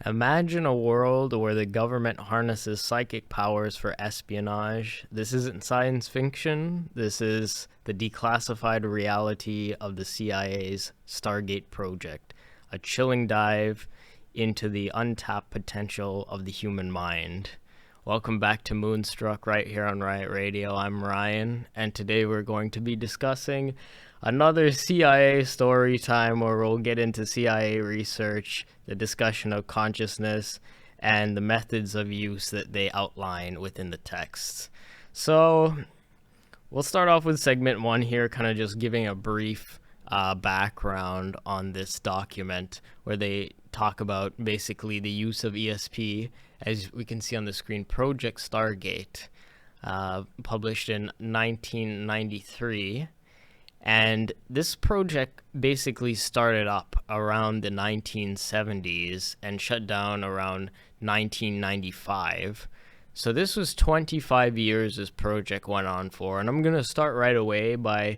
Imagine a world where the government harnesses psychic powers for espionage. This isn't science fiction. This is the declassified reality of the CIA's Stargate project, a chilling dive into the untapped potential of the human mind. Welcome back to Moonstruck right here on Riot Radio. I'm Ryan, and today we're going to be discussing another CIA story time where we'll get into CIA research, the discussion of consciousness, and the methods of use that they outline within the texts. So we'll start off with segment one here, kind of just giving a brief background on this document where they talk about basically the use of ESP. As we can see on the screen, Project Stargate, published in 1993. And this project basically started up around the 1970s and shut down around 1995. So this was 25 years this project went on for. And I'm going to start right away by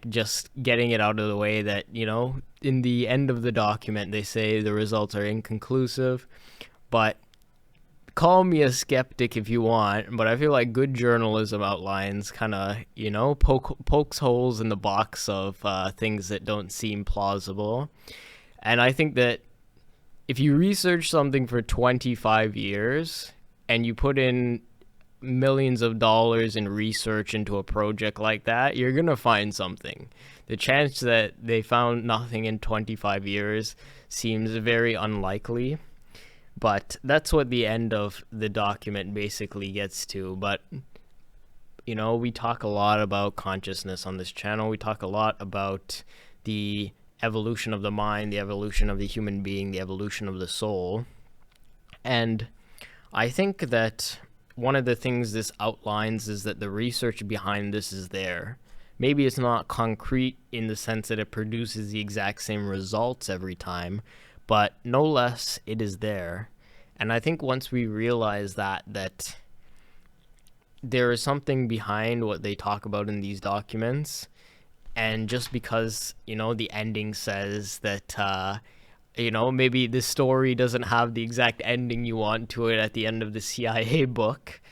just getting it out of the way that, in the end of the document, they say the results are inconclusive. But call me a skeptic if you want, but I feel like good journalism outlines kind of, pokes holes in the box of things that don't seem plausible. And I think that if you research something for 25 years and you put in millions of dollars in research into a project like that, you're going to find something. The chance that they found nothing in 25 years seems very unlikely. But that's what the end of the document basically gets to. But, we talk a lot about consciousness on this channel. We talk a lot about the evolution of the mind, the evolution of the human being, the evolution of the soul. And I think that one of the things this outlines is that the research behind this is there. Maybe it's not concrete in the sense that it produces the exact same results every time, but no less, it is there. And I think once we realize that there is something behind what they talk about in these documents, and just because, the ending says that, maybe the story doesn't have the exact ending you want to it at the end of the CIA book,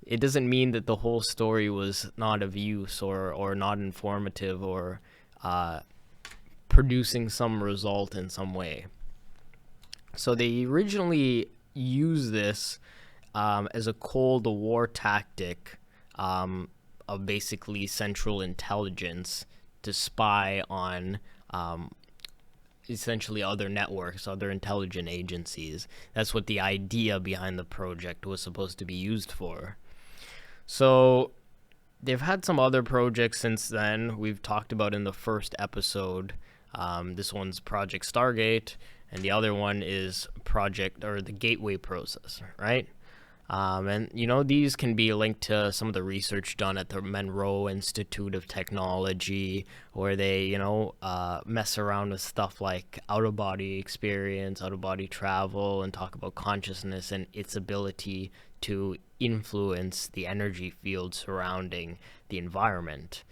it doesn't mean that the whole story was not of use or not informative or producing some result in some way. So they originally use this as a Cold War tactic of basically Central Intelligence to spy on essentially other networks, other intelligence agencies. That's what the idea behind the project was supposed to be used for. So they've had some other projects since then. We've talked about in the first episode. This one's Project Stargate, and the other one is the Gateway Process, right? And these can be linked to some of the research done at the Monroe Institute of Technology, where they, mess around with stuff like out-of-body experience, out-of-body travel, and talk about consciousness and its ability to influence the energy field surrounding the environment.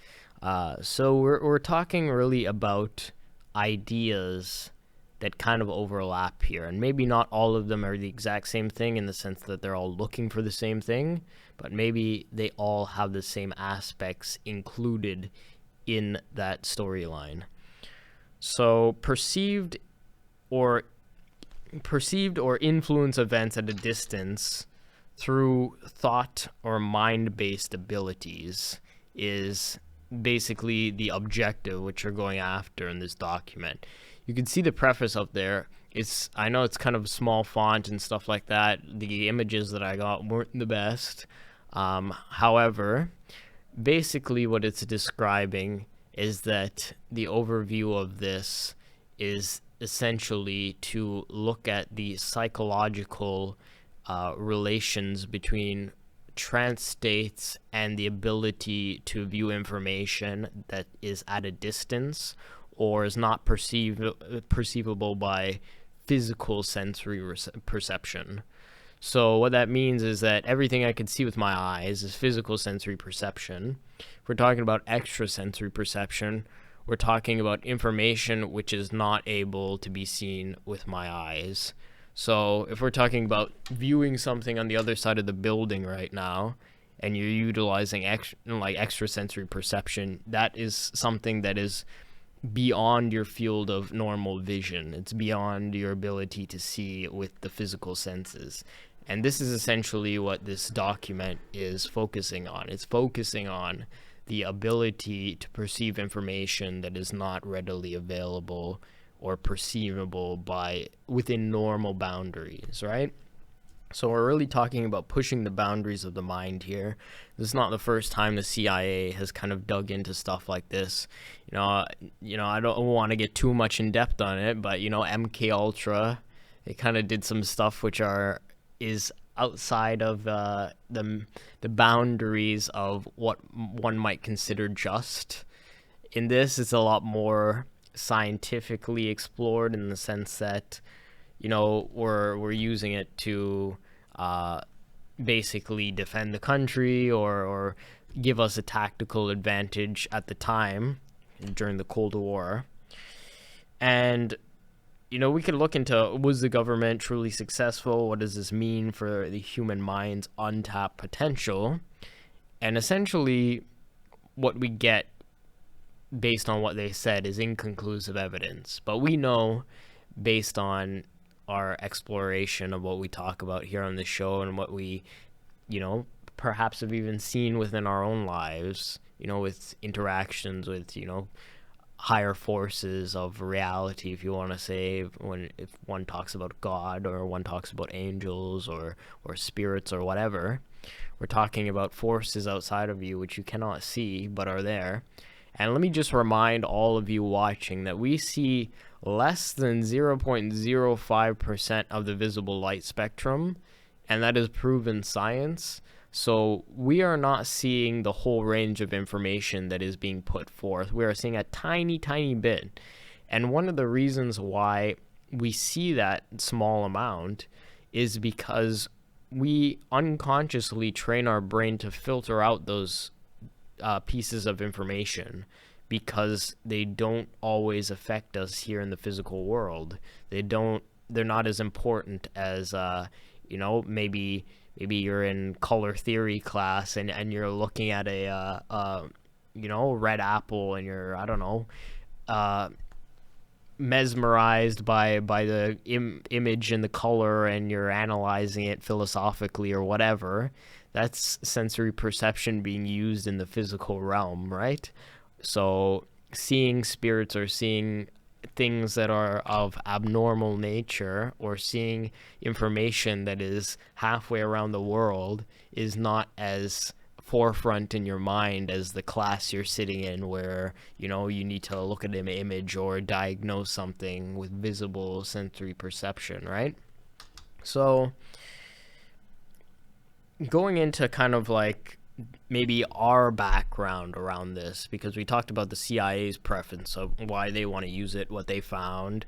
So we're talking really about ideas that kind of overlap here, and maybe not all of them are the exact same thing in the sense that they're all looking for the same thing, but maybe they all have the same aspects included in that storyline. So perceived or influence events at a distance through thought or mind-based abilities is basically the objective which you're going after in this document. You can see the preface up there. I know it's kind of small font and stuff like that. The images that I got weren't the best. However, basically what it's describing is that the overview of this is essentially to look at the psychological relations between trance states and the ability to view information that is at a distance or is not perceivable by physical sensory perception. So what that means is that everything I can see with my eyes is physical sensory perception. If we're talking about extrasensory perception, we're talking about information which is not able to be seen with my eyes. So if we're talking about viewing something on the other side of the building right now, and you're utilizing extrasensory perception, that is something that is beyond your field of normal vision. It's beyond your ability to see with the physical senses. And this is essentially what this document is focusing on. It's focusing on the ability to perceive information that is not readily available or perceivable by within normal boundaries, right? So we're really talking about pushing the boundaries of the mind here. This is not the first time the CIA has kind of dug into stuff like this. I don't want to get too much in depth on it, but MK Ultra, they kind of did some stuff which is outside of the boundaries of what one might consider just. In this, it's a lot more scientifically explored in the sense that we're using it to basically defend the country or give us a tactical advantage at the time during the Cold War. And we could look into, was the government truly successful? What does this mean for the human mind's untapped potential? And essentially, what we get based on what they said is inconclusive evidence. But we know, based on our exploration of what we talk about here on the show and what we, perhaps have even seen within our own lives, with interactions with, higher forces of reality, if you want to say, if one talks about God or one talks about angels or spirits or whatever, we're talking about forces outside of you which you cannot see but are there. And let me just remind all of you watching that we see less than 0.05% of the visible light spectrum, and that is proven science. So we are not seeing the whole range of information that is being put forth. We are seeing a tiny, tiny bit. And one of the reasons why we see that small amount is because we unconsciously train our brain to filter out those pieces of information, because they don't always affect us here in the physical world. They're not as important as maybe you're in color theory class and you're looking at a red apple and you're, I don't know, mesmerized by the image and the color, and you're analyzing it philosophically or whatever. That's sensory perception being used in the physical realm, right? So seeing spirits or seeing things that are of abnormal nature or seeing information that is halfway around the world is not as forefront in your mind as the class you're sitting in, where you need to look at an image or diagnose something with visible sensory perception, right? So going into kind of like maybe our background around this, because we talked about the CIA's preference of why they want to use it, what they found,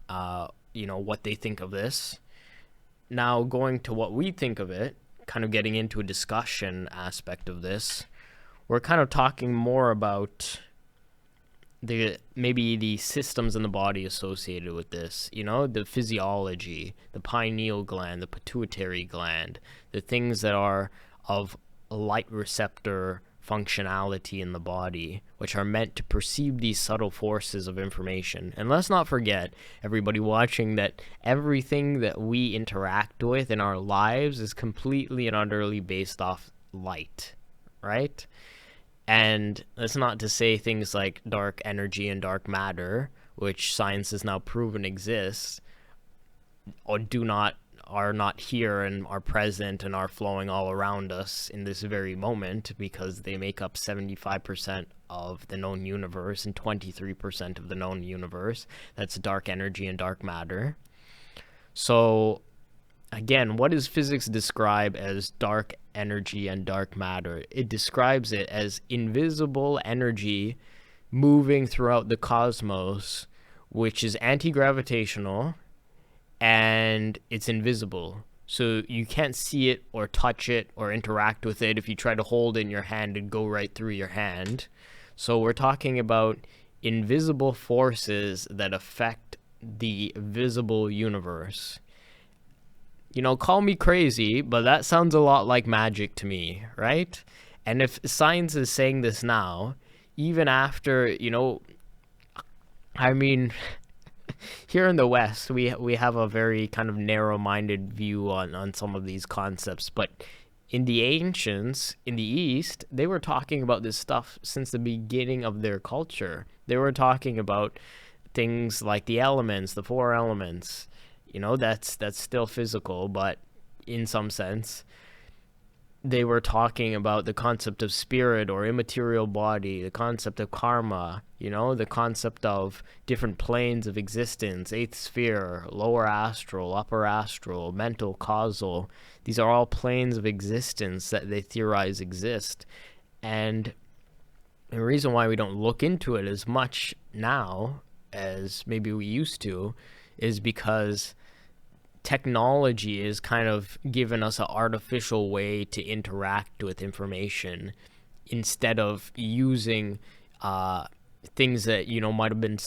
what they think of this. Now going to what we think of it, kind of getting into a discussion aspect of this, we're kind of talking more about maybe the systems in the body associated with this, the physiology, the pineal gland, the pituitary gland, the things that are of light receptor functionality in the body, which are meant to perceive these subtle forces of information. And let's not forget, everybody watching, that everything that we interact with in our lives is completely and utterly based off light, right? And that's not to say things like dark energy and dark matter, which science has now proven exists, or are not here and are present and are flowing all around us in this very moment, because they make up 75% of the known universe and 23% of the known universe. That's dark energy and dark matter. So again, what does physics describe as dark energy and dark matter? It describes it as invisible energy moving throughout the cosmos, which is anti-gravitational, and it's invisible. So you can't see it or touch it or interact with it. If you try to hold it in your hand, it'd go right through your hand. So we're talking about invisible forces that affect the visible universe. Call me crazy, but that sounds a lot like magic to me, right? And if science is saying this now, even after, I mean, here in the West, we have a very kind of narrow-minded view on some of these concepts, but in the ancients, in the East, they were talking about this stuff since the beginning of their culture. They were talking about things like the elements, the four elements. That's still physical, but in some sense, they were talking about the concept of spirit or immaterial body, the concept of karma, the concept of different planes of existence, eighth sphere, lower astral, upper astral, mental, causal. These are all planes of existence that they theorize exist. And the reason why we don't look into it as much now as maybe we used to is because technology is kind of given us an artificial way to interact with information instead of using things that might have been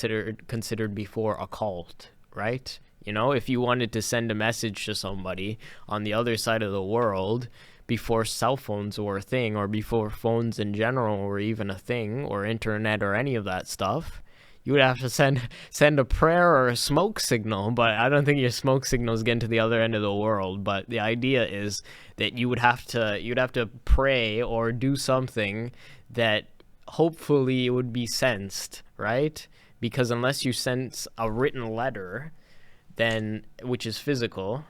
considered before occult, right? If you wanted to send a message to somebody on the other side of the world before cell phones were a thing, or before phones in general were even a thing, or internet or any of that stuff, you would have to send a prayer or a smoke signal, but I don't think your smoke signals get to the other end of the world. But the idea is that you'd have to pray or do something that hopefully would be sensed, right? Because unless you sense a written letter, then which is physical,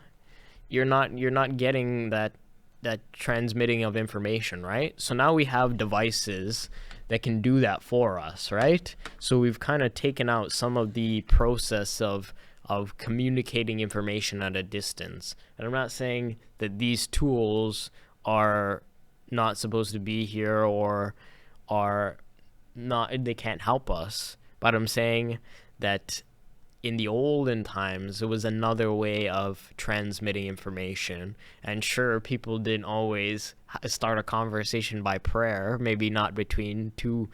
you're not getting that transmitting of information, right? So now we have devices that can do that for us, right? So we've kind of taken out some of the process of communicating information at a distance. And I'm not saying that these tools are not supposed to be here or are not, they can't help us, but I'm saying that in the olden times, it was another way of transmitting information. And sure, people didn't always start a conversation by prayer, maybe not between two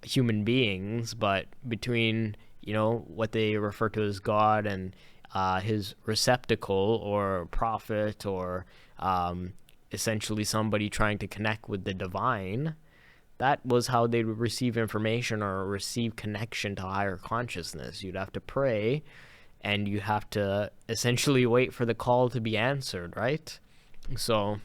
human beings, but between, what they refer to as God and his receptacle or prophet, or essentially somebody trying to connect with the divine. That was how they would receive information or receive connection to higher consciousness. You'd have to pray, and you have to essentially wait for the call to be answered, right? So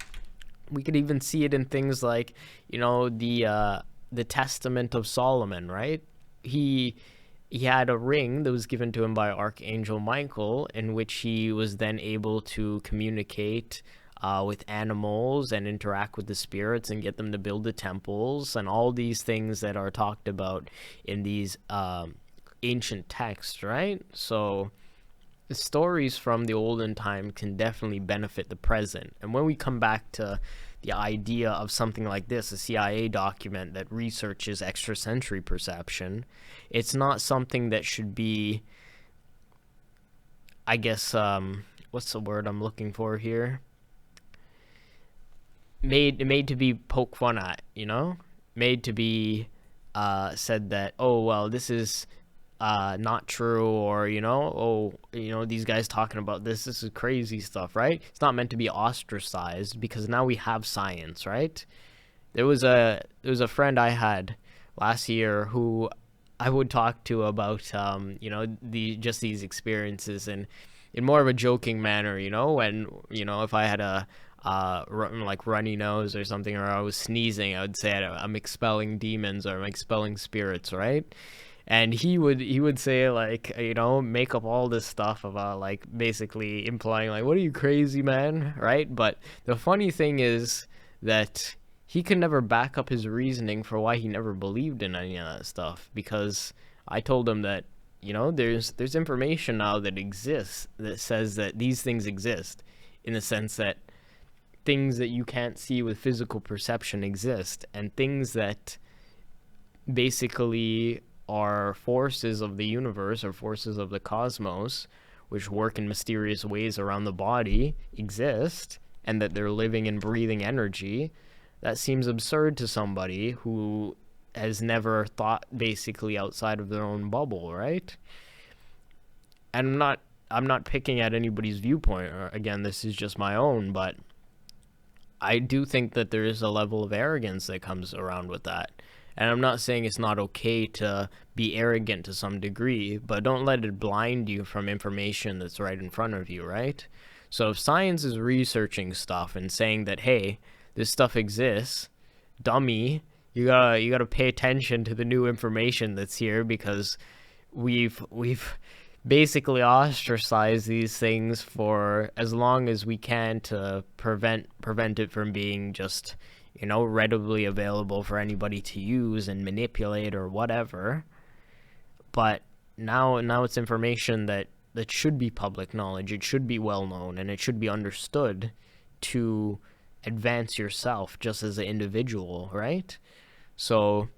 we could even see it in things like, the Testament of Solomon, right? He had a ring that was given to him by Archangel Michael, in which he was then able to communicate with animals and interact with the spirits and get them to build the temples and all these things that are talked about in these ancient texts, right? So the stories from the olden time can definitely benefit the present. And when we come back to the idea of something like this, a CIA document that researches extrasensory perception, it's not something that should be, I guess, what's the word I'm looking for here? Made to be poked fun at, made to be said that, oh well, this is not true, or these guys talking about this is crazy stuff, right? It's not meant to be ostracized, because now we have science, right? There was a friend I had last year who I would talk to about these experiences, and in more of a joking manner, when if I had a runny nose or something, or I was sneezing, I would say I'm expelling demons or I'm expelling spirits, right? And he would say, like, make up all this stuff about, like, basically implying, like, what are you, crazy, man, right? But the funny thing is that he could never back up his reasoning for why he never believed in any of that stuff, because I told him that, there's information now that exists that says that these things exist, in the sense that things that you can't see with physical perception exist, and things that basically are forces of the universe or forces of the cosmos, which work in mysterious ways around the body, exist, and that they're living and breathing energy. That seems absurd to somebody who has never thought basically outside of their own bubble, right? And I'm not I'm not picking at anybody's viewpoint, or again, this is just my own, but I do think that there is a level of arrogance that comes around with that. And I'm not saying it's not okay to be arrogant to some degree, but don't let it blind you from information that's right in front of you, right? So if science is researching stuff and saying that, hey, this stuff exists, dummy, you gotta pay attention to the new information that's here, because we've basically ostracize these things for as long as we can to prevent it from being just, readily available for anybody to use and manipulate or whatever. But now it's information that should be public knowledge. It should be well known, and it should be understood to advance yourself just as an individual, right? So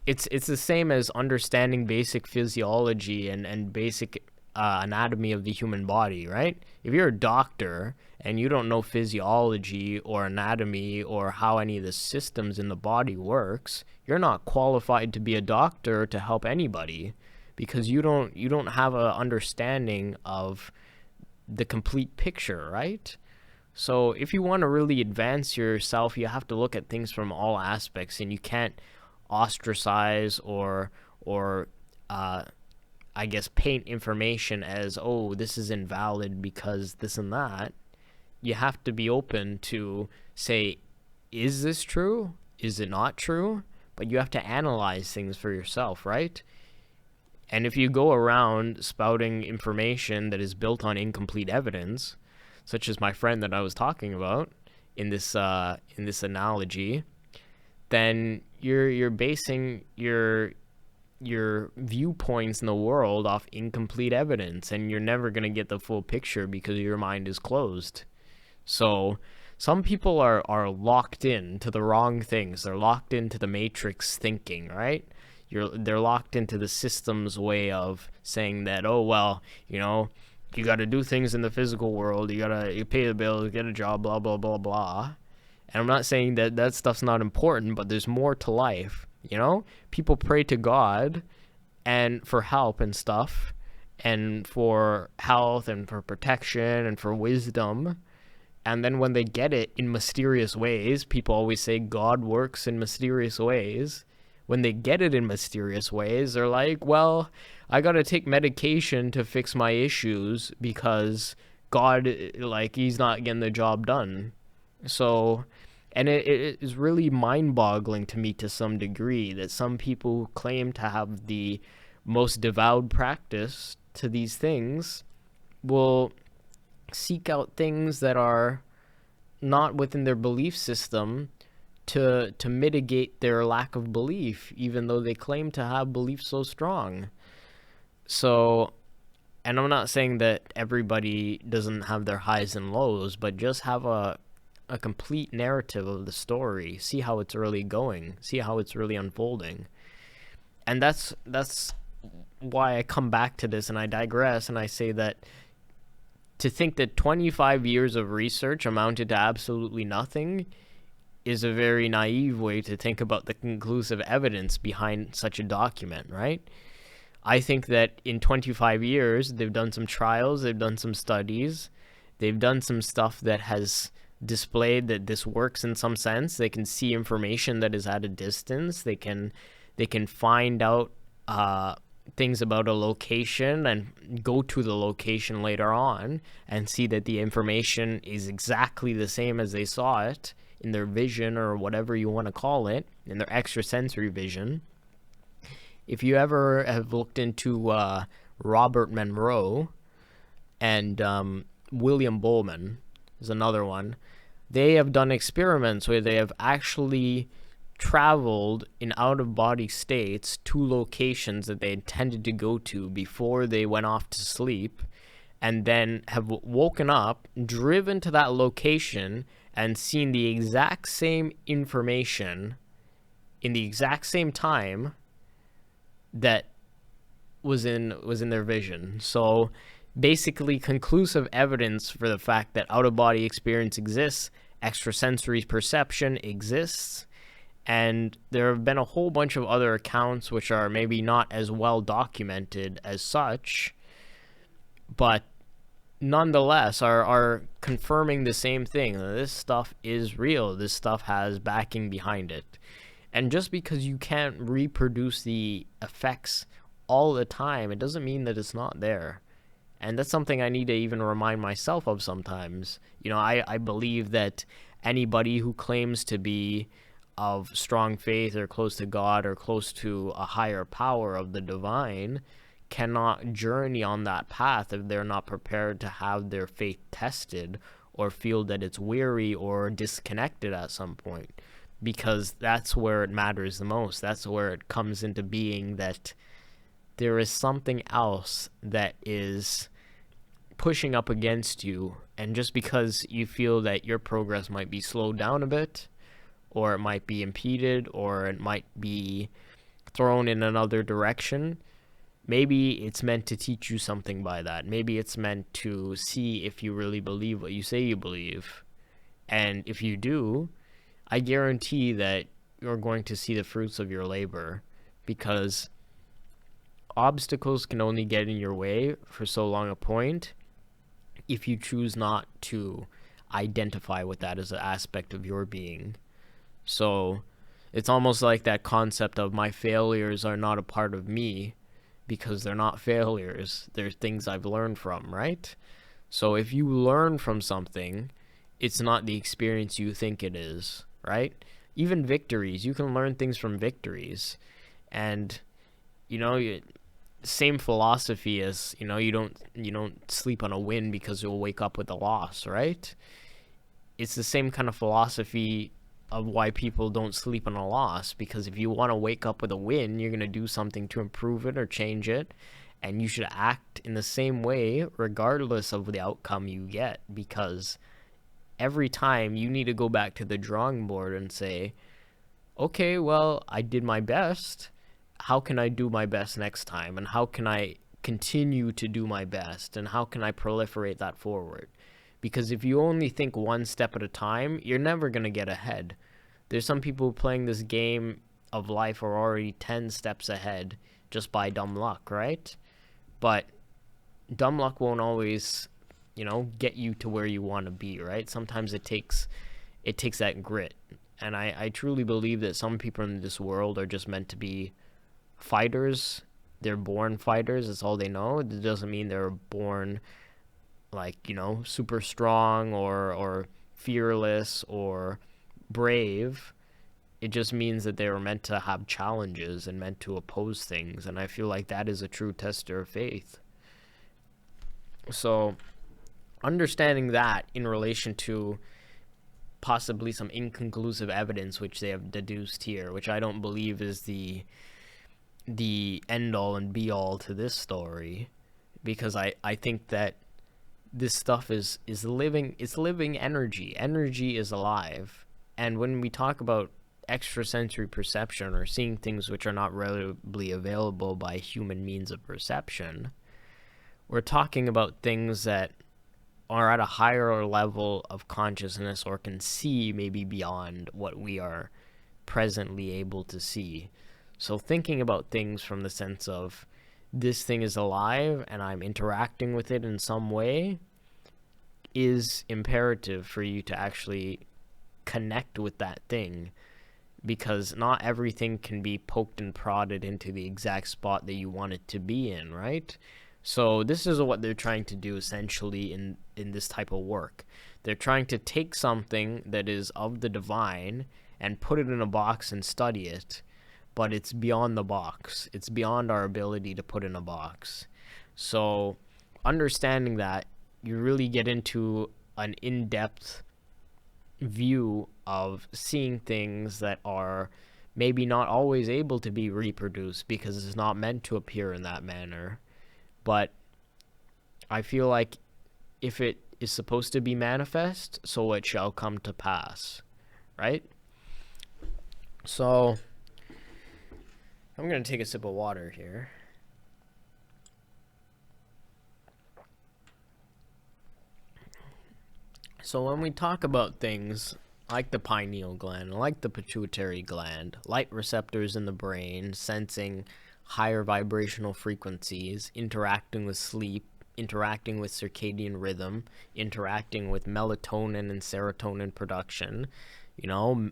it's the same as understanding basic physiology and basic anatomy of the human body, right? If you're a doctor and you don't know physiology or anatomy or how any of the systems in the body works, you're not qualified to be a doctor to help anybody, because you don't have a understanding of the complete picture, right? So if you want to really advance yourself, you have to look at things from all aspects, and you can't ostracize or I guess paint information as, oh, this is invalid because this and that. You have to be open to say, is this true? Is it not true? But you have to analyze things for yourself, right? And if you go around spouting information that is built on incomplete evidence, such as my friend that I was talking about in this analogy, then you're basing your viewpoints in the world off incomplete evidence, and you're never going to get the full picture because your mind is closed. So some people are locked in to the wrong things. They're locked into the matrix thinking, right? They're locked into the system's way of saying that, oh, well, you got to do things in the physical world. You pay the bills, get a job, blah, blah, blah, blah. And I'm not saying that stuff's not important, but there's more to life, People pray to God and for help and stuff, and for health and for protection and for wisdom. And then when they get it in mysterious ways, people always say God works in mysterious ways. When they get it in mysterious ways, they're like, well, I got to take medication to fix my issues because God, he's not getting the job done. So, and it is really mind-boggling to me to some degree that some people who claim to have the most devout practice to these things will seek out things that are not within their belief system to mitigate their lack of belief, even though they claim to have belief so strong. So, and I'm not saying that everybody doesn't have their highs and lows, but just have a complete narrative of the story. See how it's really going. See how it's really unfolding. And that's why I come back to this, and I digress, and I say that to think that 25 years of research amounted to absolutely nothing is a very naive way to think about the conclusive evidence behind such a document, right? I think that in 25 years, they've done some trials, they've done some studies, they've done some stuff that has displayed that this works in some sense. They can see information that is at a distance. They can find out things about a location and go to the location later on and see that the information is exactly the same as they saw it in their vision, or whatever you want to call it, in their extrasensory vision. If you ever have looked into Robert Monroe and William Bowman is another one, they have done experiments where they have actually traveled in out-of-body states to locations that they intended to go to before they went off to sleep, and then have woken up, driven to that location, and seen the exact same information in the exact same time that was in their vision. So basically conclusive evidence for the fact that out-of-body experience exists, extrasensory perception exists, and there have been a whole bunch of other accounts which are maybe not as well documented as such, but nonetheless are confirming the same thing. This stuff is real. This stuff has backing behind it. And just because you can't reproduce the effects all the time, it doesn't mean that it's not there. And that's something I need to even remind myself of sometimes. I believe that anybody who claims to be of strong faith or close to God or close to a higher power of the divine cannot journey on that path if they're not prepared to have their faith tested or feel that it's weary or disconnected at some point. Because that's where it matters the most. That's where it comes into being, that there is something else that is pushing up against you. And just because you feel that your progress might be slowed down a bit, or it might be impeded, or it might be thrown in another direction, maybe it's meant to teach you something by that. Maybe it's meant to see if you really believe what you say you believe. And if you do, I guarantee that you're going to see the fruits of your labor, because obstacles can only get in your way for so long a point if you choose not to identify with that as an aspect of your being. So it's almost like that concept of my failures are not a part of me, because they're not failures. They're things I've learned from, right? So if you learn from something, it's not the experience you think it is, right? Even victories, you can learn things from victories. And same philosophy as, you don't sleep on a win because you'll wake up with a loss, right? It's the same kind of philosophy of why people don't sleep on a loss, because if you want to wake up with a win, you're going to do something to improve it or change it, and you should act in the same way regardless of the outcome you get, because every time you need to go back to the drawing board and say, okay, well, I did my best. How can I do my best next time? And how can I continue to do my best? And how can I proliferate that forward? Because if you only think one step at a time, you're never going to get ahead. There's some people playing this game of life are already 10 steps ahead just by dumb luck, right? But dumb luck won't always, get you to where you want to be, right? Sometimes it takes that grit. And I truly believe that some people in this world are just meant to be fighters. They're born fighters. That's all they know. It doesn't mean they're born super strong or fearless or brave. It just means that they were meant to have challenges and meant to oppose things. And I feel like that is a true tester of faith. So understanding that in relation to possibly some inconclusive evidence which they have deduced here, which I don't believe is the end all and be all to this story, because I think that this stuff is living. It's living energy. Energy is alive. And when we talk about extrasensory perception, or seeing things which are not readily available by human means of perception, we're talking about things that are at a higher level of consciousness, or can see maybe beyond what we are presently able to see. So thinking about things from the sense of, this thing is alive and I'm interacting with it in some way, is imperative for you to actually connect with that thing, because not everything can be poked and prodded into the exact spot that you want it to be in, right? So this is what they're trying to do essentially in this type of work. They're trying to take something that is of the divine and put it in a box and study it, but it's beyond the box. It's beyond our ability to put in a box. So understanding that, you really get into an in-depth view of seeing things that are maybe not always able to be reproduced, because it's not meant to appear in that manner. But I feel like if it is supposed to be manifest, so it shall come to pass, right? So I'm going to take a sip of water here. So when we talk about things like the pineal gland, like the pituitary gland, light receptors in the brain, sensing higher vibrational frequencies, interacting with sleep, interacting with circadian rhythm, interacting with melatonin and serotonin production. You know,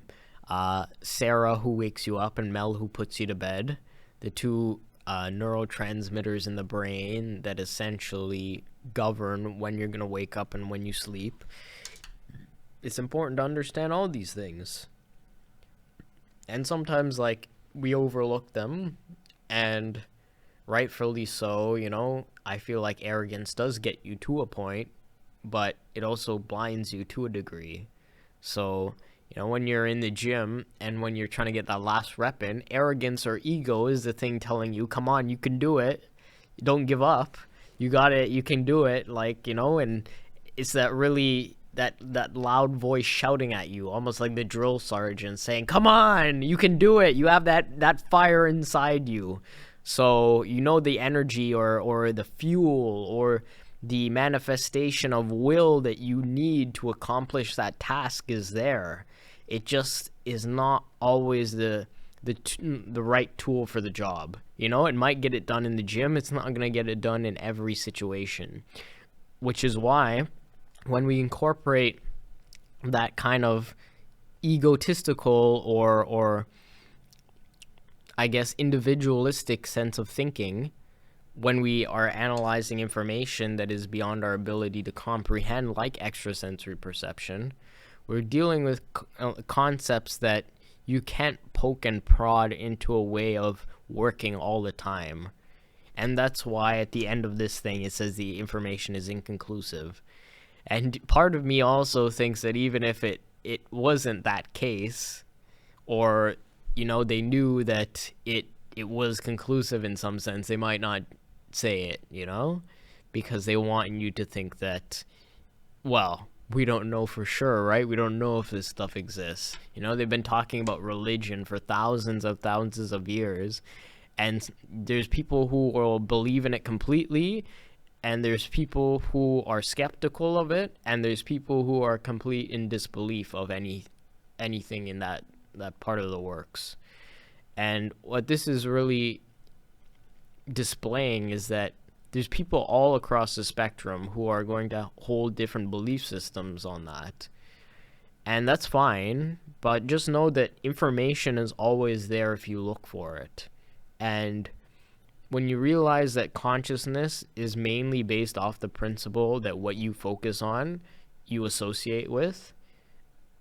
Sarah, who wakes you up, and Mel, who puts you to bed. The two neurotransmitters in the brain that essentially govern when you're going to wake up and when you sleep. It's important to understand all these things. And sometimes, like, we overlook them, and rightfully so. You know, I feel like arrogance does get you to a point, but it also blinds you to a degree. So, you know, when you're in the gym and when you're trying to get that last rep in, arrogance or ego is the thing telling you, come on, you can do it. Don't give up. You got it. You can do it. Like, you know, and it's that really, that loud voice shouting at you, almost like the drill sergeant saying, come on, you can do it. You have that fire inside you. So, you know, the energy or the fuel or the manifestation of will that you need to accomplish that task is there. It just is not always the right tool for the job. You know, it might get it done in the gym. It's not going to get it done in every situation, which is why when we incorporate that kind of egotistical or I guess individualistic sense of thinking, when we are analyzing information that is beyond our ability to comprehend, like extrasensory perception, we're dealing with concepts that you can't poke and prod into a way of working all the time. And that's why at the end of this thing, it says the information is inconclusive. And part of me also thinks that even if it wasn't that case, or, you know, they knew that it was conclusive in some sense, they might not say it, you know, because they want you to think that, well, we don't know for sure, right? We don't know if this stuff exists. You know, they've been talking about religion for thousands of years, and there's people who will believe in it completely, and there's people who are skeptical of it, and there's people who are complete in disbelief of anything in that part of the works. And what this is really displaying is that there's people all across the spectrum who are going to hold different belief systems on that. And that's fine, but just know that information is always there if you look for it. And when you realize that consciousness is mainly based off the principle that what you focus on, you associate with,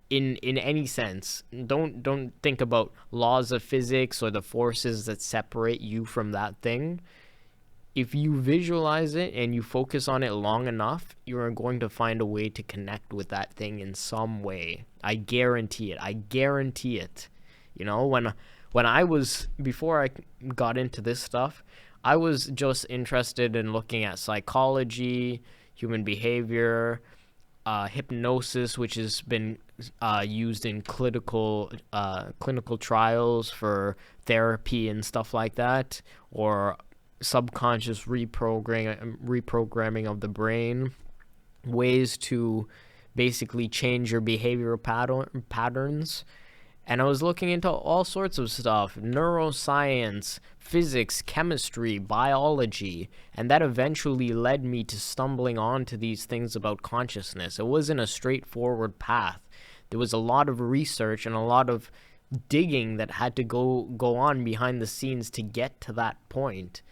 in any sense, don't think about laws of physics or the forces that separate you from that thing. If you visualize it and you focus on it long enough, you are going to find a way to connect with that thing in some way. I guarantee it. I guarantee it. You know, when I was, before I got into this stuff, I was just interested in looking at psychology, human behavior, hypnosis, which has been used in clinical trials for therapy and stuff like that, or subconscious reprogramming of the brain, ways to basically change your behavioral patterns. And I was looking into all sorts of stuff, neuroscience, physics, chemistry, biology, and that eventually led me to stumbling onto these things about consciousness. It wasn't a straightforward path. There was a lot of research and a lot of digging that had to go on behind the scenes to get to that point.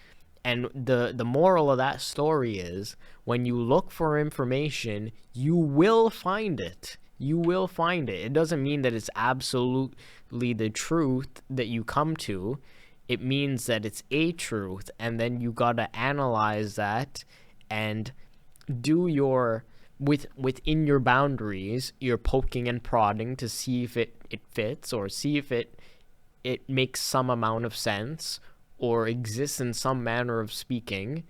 And the moral of that story is, when you look for information, you will find it. You will find it. It doesn't mean that it's absolutely the truth that you come to. It means that it's a truth, and then you got to analyze that and do your, within your boundaries, you're poking and prodding to see if it fits, or see if it makes some amount of sense or exists in some manner of speaking.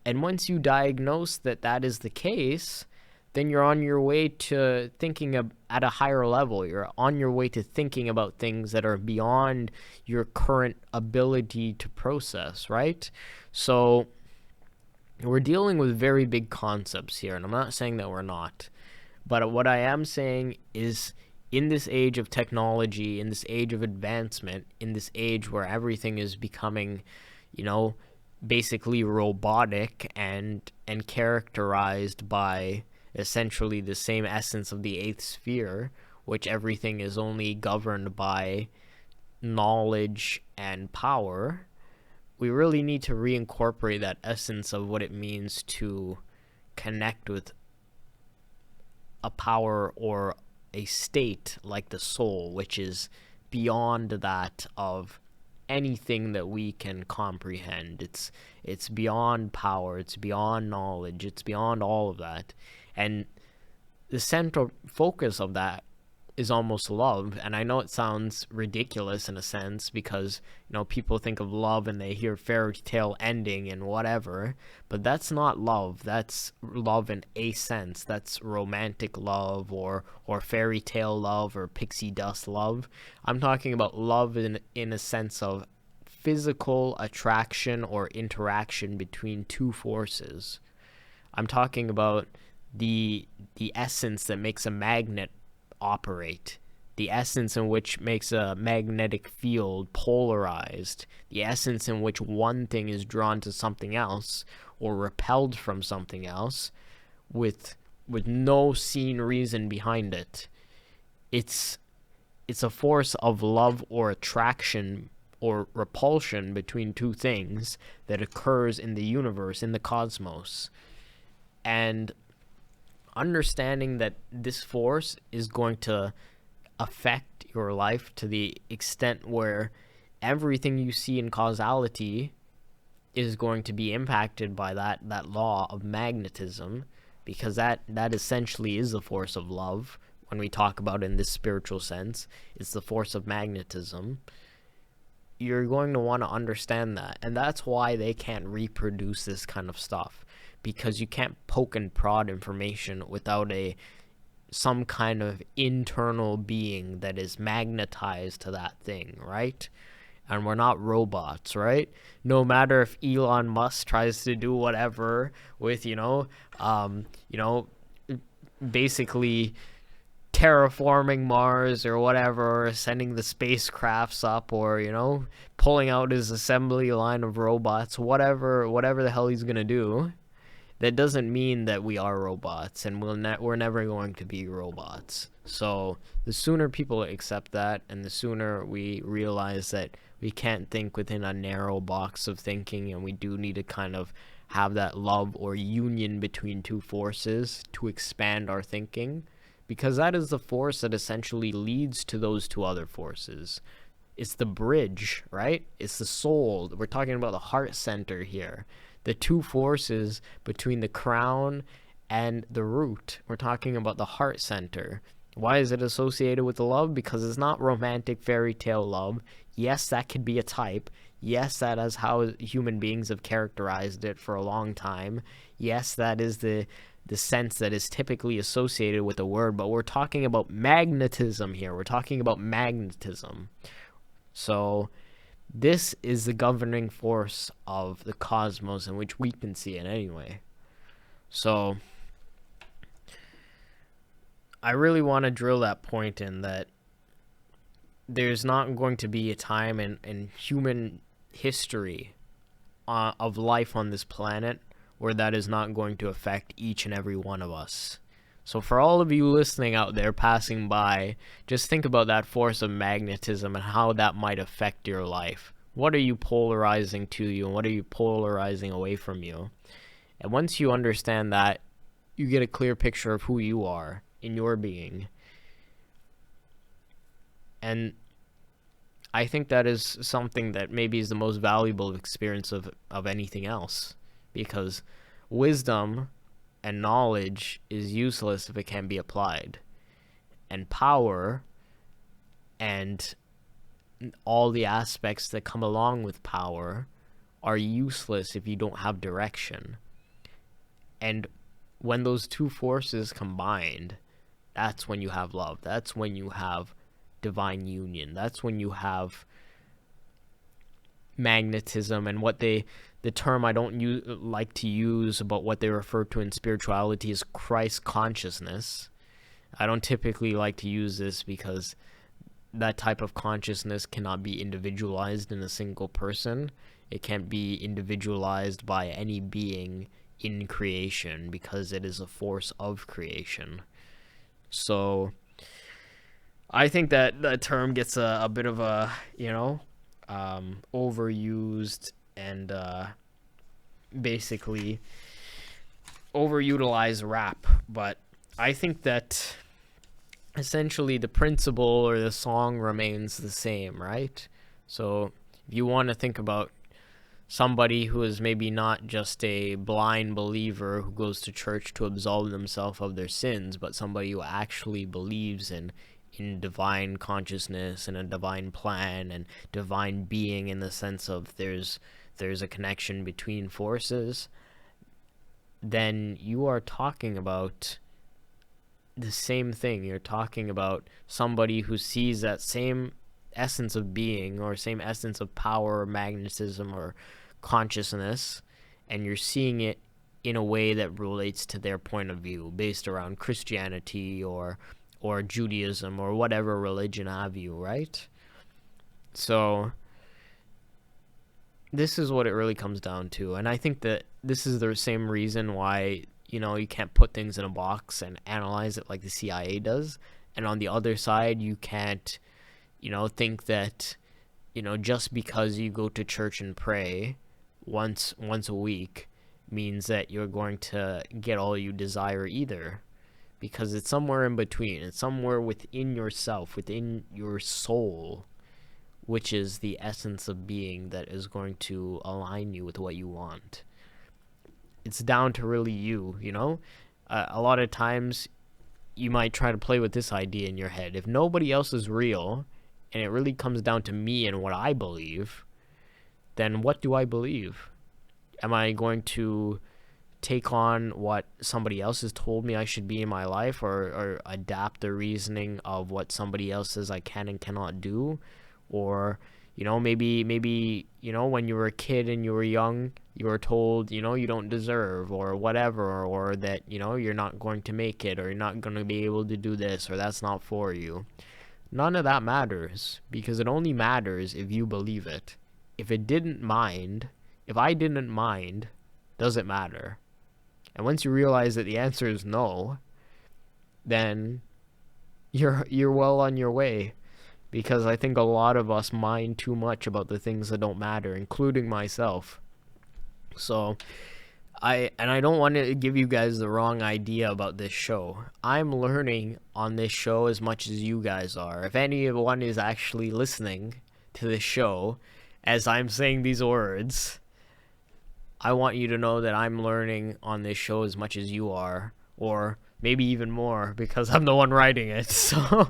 And once you diagnose that is the case, then you're on your way to thinking at a higher level. You're on your way to thinking about things that are beyond your current ability to process, right? So we're dealing with very big concepts here, and I'm not saying that we're not. But what I am saying is, in this age of technology, in this age of advancement, in this age where everything is becoming, you know, basically robotic and characterized by essentially the same essence of the eighth sphere, which everything is only governed by knowledge and power, we really need to reincorporate that essence of what it means to connect with a power or a state like the soul, which is beyond that of anything that we can comprehend. It's beyond power, it's beyond knowledge, it's beyond all of that. And the central focus of that is almost love. And I know it sounds ridiculous in a sense because, people think of love and they hear fairy tale ending and whatever, but that's not love. That's love in a sense. That's romantic love or fairy tale love or pixie dust love. I'm talking about love in a sense of physical attraction or interaction between two forces. I'm talking about the essence that makes a magnet operate, the essence in which makes a magnetic field polarized, the essence in which one thing is drawn to something else or repelled from something else with no seen reason behind it. It's a force of love or attraction or repulsion between two things that occurs in the universe, in the cosmos. And understanding that this force is going to affect your life to the extent where everything you see in causality is going to be impacted by that law of magnetism, because that essentially is the force of love. When we talk about it in this spiritual sense, it's the force of magnetism. You're going to want to understand that, and that's why they can't reproduce this kind of stuff, because you can't poke and prod information without some kind of internal being that is magnetized to that thing, right? And we're not robots, right? No matter if Elon Musk tries to do whatever with, basically terraforming Mars or whatever, sending the spacecrafts up, or, pulling out his assembly line of robots, whatever the hell he's gonna do. That doesn't mean that we are robots, and we're never going to be robots. So the sooner people accept that, and the sooner we realize that we can't think within a narrow box of thinking, and we do need to kind of have that love or union between two forces to expand our thinking, because that is the force that essentially leads to those two other forces. It's the bridge, right? It's the soul. We're talking about the heart center here. The two forces between the crown and the root. We're talking about the heart center. Why is it associated with the love? Because it's not romantic fairy tale love. Yes, that could be a type. Yes, that is how human beings have characterized it for a long time. Yes, that is the sense that is typically associated with the word, but we're talking about magnetism here. We're talking about magnetism. So this is the governing force of the cosmos in which we can see it anyway. So I really want to drill that point in, that there's not going to be a time in human history of life on this planet where that is not going to affect each and every one of us. So for all of you listening out there, passing by, just think about that force of magnetism and how that might affect your life. What are you polarizing to you, and what are you polarizing away from you? And once you understand that, you get a clear picture of who you are in your being. And I think that is something that maybe is the most valuable experience of anything else, because wisdom and knowledge is useless if it can't be applied. And power and all the aspects that come along with power are useless if you don't have direction. And when those two forces combined, that's when you have love. That's when you have divine union. That's when you have magnetism, and the term I don't like to use, but what they refer to in spirituality is Christ consciousness. I don't typically like to use this because that type of consciousness cannot be individualized in a single person. It can't be individualized by any being in creation because it is a force of creation. So I think that the term gets a bit of a, overused and basically overutilized rap. But I think that essentially the principle or the song remains the same, right? So if you want to think about somebody who is maybe not just a blind believer who goes to church to absolve themselves of their sins, but somebody who actually believes in divine consciousness and a divine plan and divine being, in the sense of there's a connection between forces, then you are talking about the same thing. You're talking about somebody who sees that same essence of being or same essence of power or magnetism or consciousness, and you're seeing it in a way that relates to their point of view based around Christianity or Judaism or whatever religion have you, right? So this is what it really comes down to. And I think that this is the same reason why, you can't put things in a box and analyze it like the CIA does. And on the other side, you can't, think that, just because you go to church and pray once a week means that you're going to get all you desire either. Because it's somewhere in between. It's somewhere within yourself, within your soul, which is the essence of being that is going to align you with what you want. It's down to really you, a lot of times you might try to play with this idea in your head. If nobody else is real, and it really comes down to me and what I believe, then what do I believe? Am I going to take on what somebody else has told me I should be in my life, or adapt the reasoning of what somebody else says I can and cannot do? Or maybe when you were a kid and you were young, you were told you don't deserve or whatever, or that you're not going to make it, or you're not going to be able to do this, or that's not for you. None of that matters, because it only matters if you believe it. If I didn't mind, does it matter? And once you realize that the answer is no, then you're well on your way. Because I think a lot of us mind too much about the things that don't matter, including myself. So I don't want to give you guys the wrong idea about this show. I'm learning on this show as much as you guys are. If anyone is actually listening to this show as I'm saying these words, I want you to know that I'm learning on this show as much as you are, or maybe even more, because I'm the one writing it. So,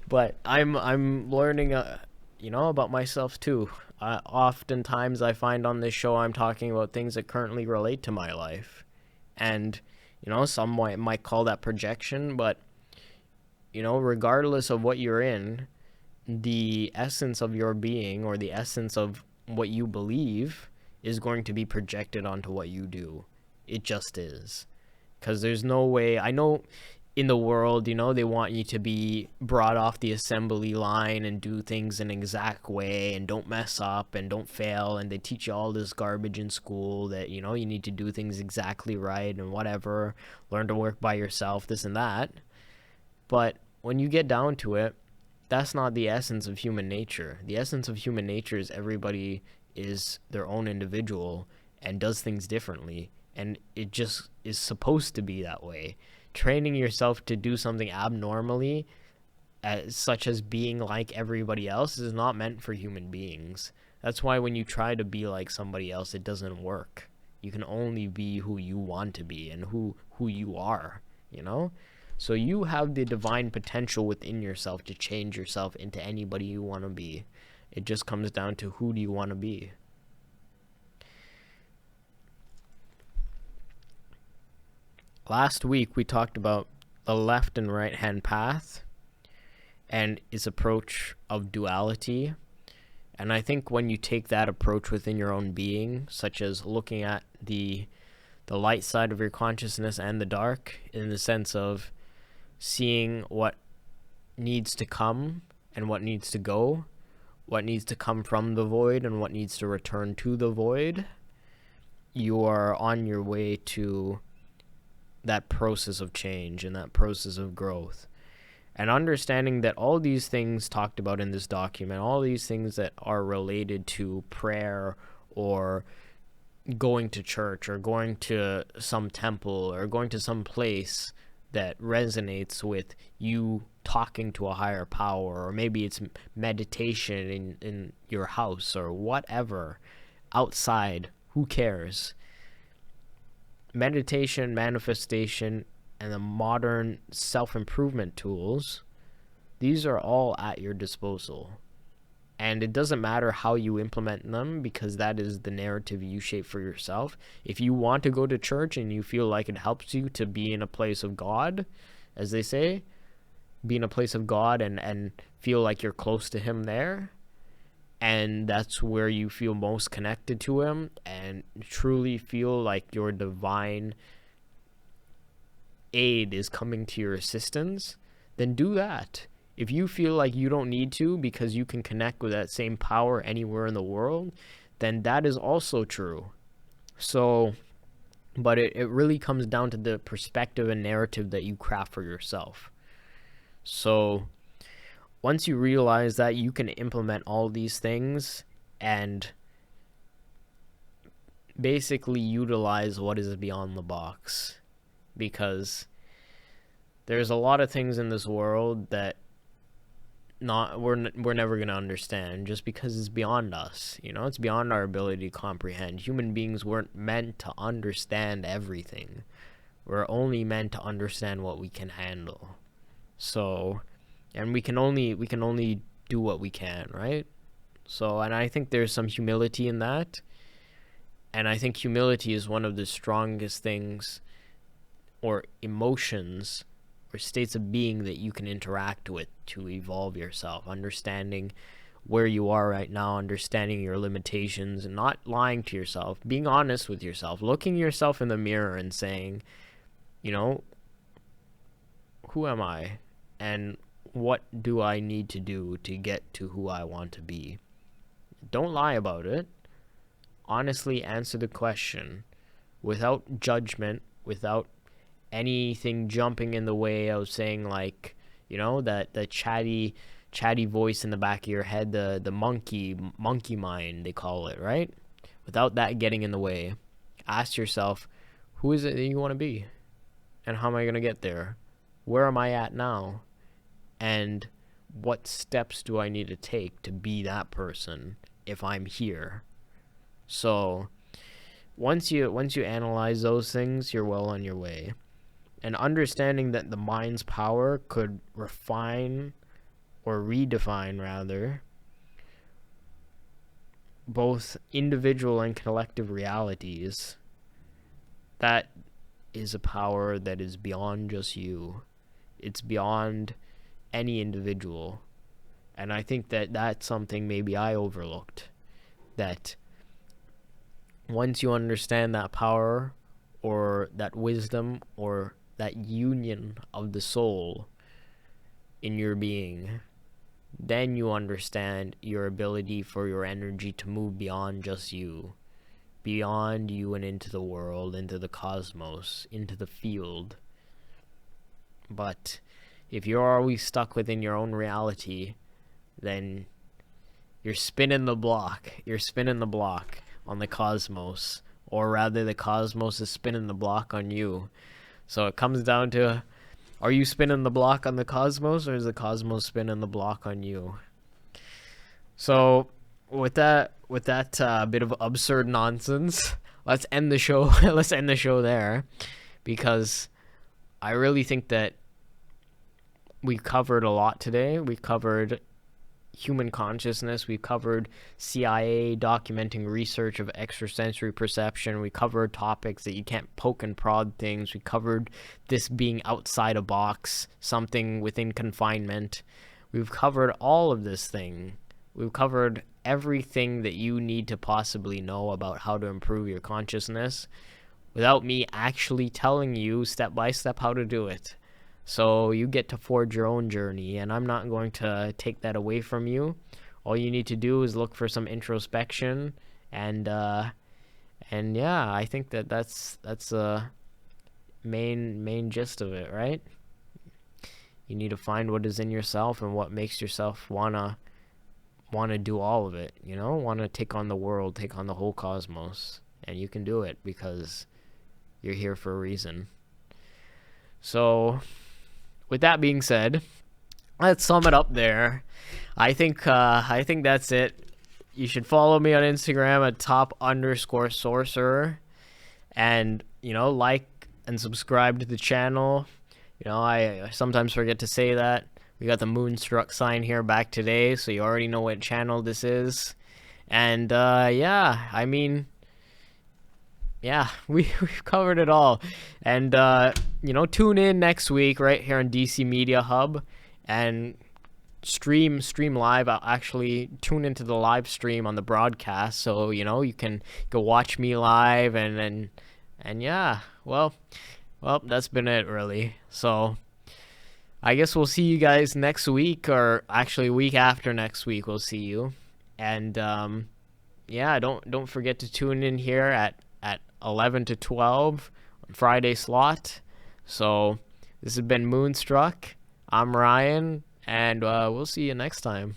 but I'm learning, about myself too. Oftentimes I find on this show I'm talking about things that currently relate to my life, and some might call that projection, but regardless of what you're in, the essence of your being, or the essence of what you believe, is going to be projected onto what you do. It just is. Because there's no way. I know in the world, they want you to be brought off the assembly line and do things an exact way and don't mess up and don't fail, and they teach you all this garbage in school that, you need to do things exactly right and whatever, learn to work by yourself, this and that. But when you get down to it, that's not the essence of human nature. The essence of human nature is everybody is their own individual and does things differently, and it just is supposed to be that way. Training yourself to do something abnormally, such as being like everybody else, is not meant for human beings. That's why when you try to be like somebody else, it doesn't work. You can only be who you want to be and who you are, So you have the divine potential within yourself to change yourself into anybody you want to be. It just comes down to, who do you want to be? Last week we talked about the left and right hand path and its approach of duality. And I think when you take that approach within your own being, such as looking at the light side of your consciousness and the dark, in the sense of seeing what needs to come and what needs to go, what needs to come from the void and what needs to return to the void, you are on your way to that process of change and that process of growth. And understanding that all these things talked about in this document, all these things that are related to prayer or going to church or going to some temple or going to some place that resonates with you talking to a higher power, or maybe it's meditation in your house or whatever, outside, who cares? Meditation, manifestation, and the modern self-improvement tools, these are all at your disposal. And it doesn't matter how you implement them, because that is the narrative you shape for yourself. If you want to go to church and you feel like it helps you to be in a place of God, as they say, be in a place of God and feel like you're close to Him there, and that's where you feel most connected to Him and truly feel like your divine aid is coming to your assistance, then do that. If you feel like you don't need to because you can connect with that same power anywhere in the world, then that is also true. So, but it really comes down to the perspective and narrative that you craft for yourself. So, once you realize that, you can implement all these things and basically utilize what is beyond the box. Because there's a lot of things in this world that we're never going to understand, just because it's beyond us. It's beyond our ability to comprehend. Human beings weren't meant to understand everything. We're only meant to understand what we can handle. So, and we can only do what we can, right? So, and I think there's some humility in that. And I think humility is one of the strongest things or emotions or states of being that you can interact with to evolve yourself. Understanding where you are right now, understanding your limitations, and not lying to yourself, being honest with yourself, looking yourself in the mirror and saying, who am I? And what do I need to do to get to who I want to be? Don't lie about it. Honestly answer the question without judgment, without anything jumping in the way of saying, like, that the chatty voice in the back of your head, the monkey mind, they call it, right? Without that getting in the way, ask yourself, who is it that you want to be? And how am I going to get there? Where am I at now? And what steps do I need to take to be that person if I'm here? So once you analyze those things, you're well on your way. And understanding that the mind's power could refine or redefine, rather, both individual and collective realities, that is a power that is beyond just you. It's beyond any individual. And I think that that's something maybe I overlooked. That once you understand that power or that wisdom or that union of the soul in your being, then you understand your ability for your energy to move beyond just you, beyond you and into the world, into the cosmos, into the field. But if you're always stuck within your own reality, then you're spinning the block. You're spinning the block on the cosmos, or rather the cosmos is spinning the block on you. So it comes down to, are you spinning the block on the cosmos, or is the cosmos spinning the block on you? So with that bit of absurd nonsense, let's end the show. Let's end the show there, because I really think that we covered a lot today. We covered human consciousness. We covered CIA documenting research of extrasensory perception. We covered topics that you can't poke and prod things. We covered this being outside a box, something within confinement. We've covered all of this thing. We've covered everything that you need to possibly know about how to improve your consciousness without me actually telling you step by step how to do it. So you get to forge your own journey, and I'm not going to take that away from you all you need to do is look for some introspection, and yeah, I think that's a main gist of it, right? You need to find what is in yourself and what makes yourself wanna do all of it, wanna take on the world, take on the whole cosmos. And you can do it because you're here for a reason. So with that being said, let's sum it up there. I think that's it. You should follow me on Instagram at top_sorcerer, and like and subscribe to the channel. I sometimes forget to say that. We got the Moonstruck sign here back today, so you already know what channel this is. And yeah, I mean, yeah, we've covered it all. And tune in next week right here on DC Media Hub, and stream live. I'll actually tune into the live stream on the broadcast, so you can go watch me live, and yeah, well, that's been it really. So I guess we'll see you guys next week, or actually week after next week we'll see you. And yeah, don't forget to tune in here at 11 to 12 on Friday slot. So this has been Moonstruck. I'm Ryan, and we'll see you next time.